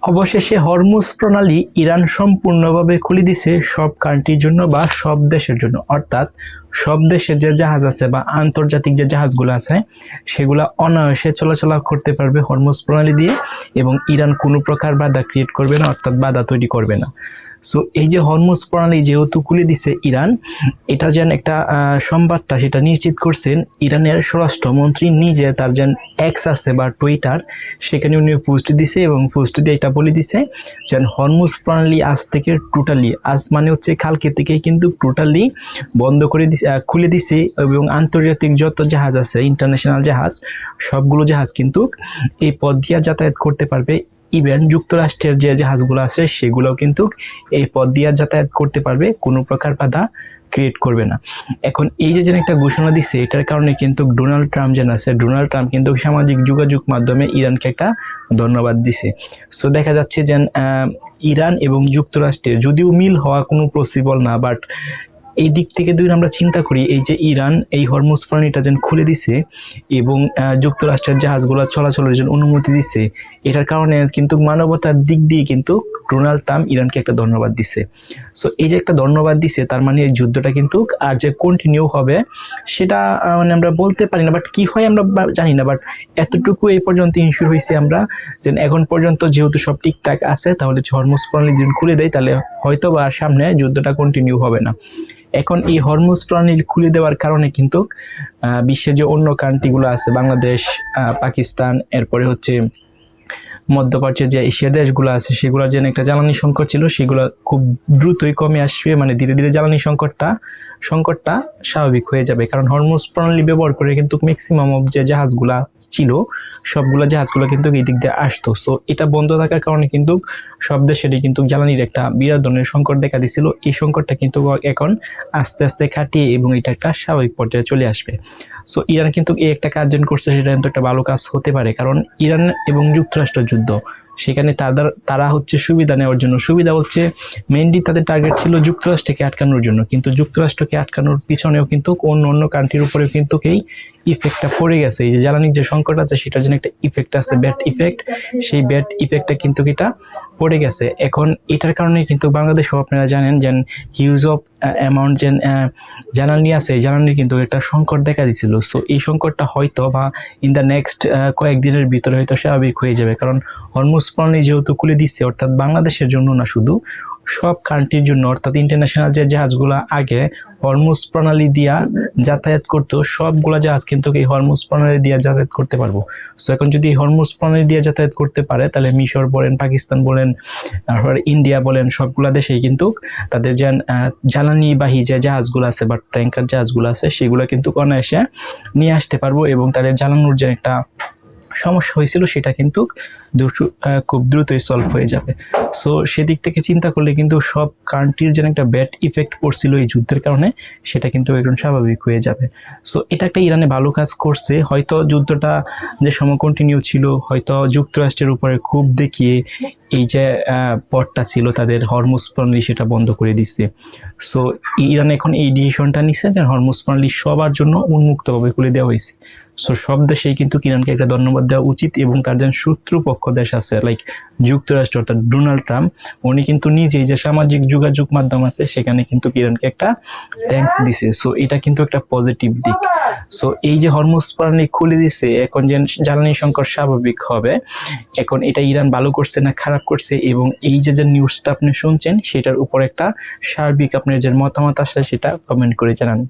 অবশেষে হরমুজ প্রণালী ইরান সম্পূর্ণভাবে খুলে দিছে সব কান্ট্রির জন্য বা সব দেশের জন্য, অর্থাৎ সব দেশের যে জাহাজ আছে বা আন্তর্জাতিক যে জাহাজগুলো আছে সেগুলো অনায়াসে চলাচল করতে পারবে হরমুজ প্রণালী দিয়ে, এবং ইরান কোনো প্রকার বাধা ক্রিয়েট করবে না, অর্থাৎ বাধা তৈরি করবে না। সো এই যে হরমুজ প্রণালী যেহেতু খুলে দিছে ইরান, এটা যেন একটা সংবাদটা সেটা নিশ্চিত করছেন ইরানের স্বরাষ্ট্রমন্ত্রী নিজে, তার যেন এক্স আছে বা টুইটার, সেখানে উনি পোস্ট দিছে এবং পোস্ট দিয়ে এটা বলে দিছে যেন হরমুজ প্রণালী আজ থেকে টোটালি, আজ মানে হচ্ছে কালকে থেকে কিন্তু টোটালি বন্ধ করে দিছে, খুলে দিছে, এবং আন্তর্জাতিক যত জাহাজ আছে ইন্টারন্যাশনাল জাহাজ সবগুলো জাহাজ কিন্তু এই পথ দিয়ে যাতায়াত করতে পারবে। ইভেন যুক্তরাষ্ট্রের যে জাহাজগুলো আছে সেগুলোও কিন্তু এই পথ দিয়ে যাতায়াত করতে পারবে, কোনো প্রকার বাধা ক্রিয়েট করবে না। এখন এই যে একটা ঘোষণা দিচ্ছে, এটার কারণে কিন্তু ডোনাল্ড ট্রাম্প যেন আছে, ডোনাল্ড ট্রাম্প কিন্তু সামাজিক যোগাযোগ মাধ্যমে ইরানকে একটা ধন্যবাদ দিছে। সো দেখা যাচ্ছে যে ইরান এবং যুক্তরাষ্ট্রের যদিও মিল হওয়া কোনো পসিবল না, বাট এই দিক থেকে যদি আমরা চিন্তা করি, এই যে ইরান এই হরমুজ প্রণালীটা যেন খুলে দিছে এবং যুক্তরাষ্ট্রের জাহাজগুলো চলাচলের জন্য অনুমতি দিছে, এটার কারণে কিন্তু মানবতার দিক দিয়ে কিন্তু ডোনাল্ড ট্রাম্প ইরানকে একটা ধন্যবাদ দিছে। সো এই যে একটা ধন্যবাদ দিছে, তার মানে এই যুদ্ধটা কিন্তু আর যে কন্টিনিউ হবে সেটা মানে আমরা বলতে পারি না, বাট কি হয় আমরা জানি না, বাট এতটুকু এই পর্যন্ত ইনশিওর হয়েছে আমরা যে এখন পর্যন্ত যেহেতু সব ঠিকঠাক আছে, তাহলে হরমুজ প্রণালী যদি খুলে দেয় তাহলে হয়তো বা সামনে যুদ্ধটা কন্টিনিউ হবে না। এখন এই হরমুজ প্রণালী খুলে দেওয়ার কারণে কিন্তু বিশ্বের যে অন্য কান্ট্রিগুলো আছে, বাংলাদেশ, পাকিস্তান, এরপরে হচ্ছে মধ্যপ্রাচ্যের যে এশিয়া দেশগুলো আছে সেগুলোর যে একটা জ্বালানি সংকট ছিল সেগুলো খুব দ্রুতই কমে আসবে, মানে ধীরে ধীরে জ্বালানি সংকটটা স্বাভাবিক হয়ে যাবে। কারণ হরমুজ প্রণালী ব্যবহার করে কিন্তু ম্যাক্সিমাম অফ যে জাহাজগুলা ছিল সবগুলো জাহাজগুলো কিন্তু এই দিক দিয়ে আসতো। সো এটা বন্ধ থাকার কারণে কিন্তু সব দেশেরই কিন্তু জ্বালানির একটা বিরাট ধরনের সংকট দেখা দিছিল। এই সংকটটা কিন্তু এখন আস্তে আস্তে কাটিয়ে এবং এটা একটা স্বাভাবিক পর্যায়ে চলে আসবে। সো ইরান কিন্তু এই একটা কাজ যেন করছে, সেটা কিন্তু একটা ভালো কাজ হতে পারে, কারণ ইরান এবং যুক্তরাষ্ট্র যুদ্ধ, সেখানে তারা হচ্ছে সুবিধা নেওয়ার জন্য, সুবিধা হচ্ছে মেইনলি তাদের টার্গেট ছিল যুক্তরাষ্ট্রকে আটকানোর জন্য, কিন্তু যুক্তরাষ্ট্রকে আটকানোর পিছনেও কিন্তু অন্য কান্ট্রির উপরেও কিন্তু এই ইফেক্টটা পড়ে গেছে। এই যে জ্বালানির যে সংকট আছে সেটার জন্য একটা ইফেক্ট আছে, ব্যাড ইফেক্ট, সেই ব্যাড ইফেক্টটা কিন্তু এটা পড়ে গেছে। এখন এটার কারণে কিন্তু বাংলাদেশও আপনারা জানেন যে হিউজ অফ অ্যামাউন্ট যে জ্বালানি আছে, এই জ্বালানির কিন্তু একটা সংকট দেখা দিছিল। সো এই সংকটটা হয়তো বা ইন দ্য নেক্সট কয়েকদিনের ভিতরে হয়তো স্বাভাবিক হয়ে যাবে, কারণ হরমুজ প্রণালী যেহেতু খুলে দিচ্ছে, অর্থাৎ বাংলাদেশের জন্য না, শুধু সব কান্ট্রির জন্য, অর্থাৎ ইন্টারন্যাশনাল যে জাহাজগুলো আগে হরমুজ প্রণালী দিয়া যাতায়াত করতো সবগুলা জাহাজ কিন্তু এই হরমুজ প্রণালী দিয়ে যাতায়াত করতে পারবো। সো এখন যদি হরমুজ প্রণালী দিয়ে যাতায়াত করতে পারে, তাহলে মিশর বলেন, পাকিস্তান বলেন, তারপর ইন্ডিয়া বলেন, সবগুলা দেশেই কিন্তু তাদের যে জ্বালানিবাহী যে জাহাজগুলো আছে বা ট্যাঙ্কার জাহাজগুলো আছে সেগুলো কিন্তু অনায়াসে নিয়ে আসতে পারবো, এবং তাদের জ্বালানোর যে একটা সমস্যা হয়েছিল সেটা কিন্তু খুব দ্রুতই সলভ হয়ে যাবে। সো সেদিক থেকে চিন্তা করলে কিন্তু সব কান্ট্রির যেন একটা ব্যাড ইফেক্ট পড়ছিল এই যুদ্ধের কারণে, সেটা কিন্তু একদম স্বাভাবিক হয়ে যাবে। সো এটা একটা ইরানে ভালো কাজ করছে। হয়তো যুদ্ধটা যে সময় কন্টিনিউ ছিল, হয়তো যুক্তরাষ্ট্রের উপরে খুব দেখিয়ে এই যে পথটা ছিল তাদের হরমুজ প্রণালী সেটা বন্ধ করে দিচ্ছে। সো ইরান এখন এই ডিসিশনটা নিচ্ছে যে হরমুজ প্রণালী সবার জন্য উন্মুক্তভাবে খুলে দেওয়া হয়েছে। সো সব দেশেই কিন্তু ইরানকে একটা ধন্যবাদ দেওয়া উচিত, এবং তার যে শত্রুপক্ষ দেশ আছে লাইক যুক্তরাষ্ট্র অর্থাৎ ডোনাল্ড ট্রাম্প, উনি কিন্তু নিজেই যে সামাজিক যোগাযোগ মাধ্যম আছে সেখানে কিন্তু ইরানকে একটা থ্যাঙ্কস দিছে। সো এটা কিন্তু একটা পজিটিভ দিক। সো এই যে হরমুজ প্রণালী খুলে দিছে, এখন যে জ্বালানি সংকট স্বাভাবিক হবে, এখন এটা ইরান ভালো করছে না খারাপ করছে, এবং এই যে নিউজটা আপনি শুনছেন সেটার উপর একটা সার্বিক আপনার যে মতামত আসে সেটা কমেন্ট করে জানান।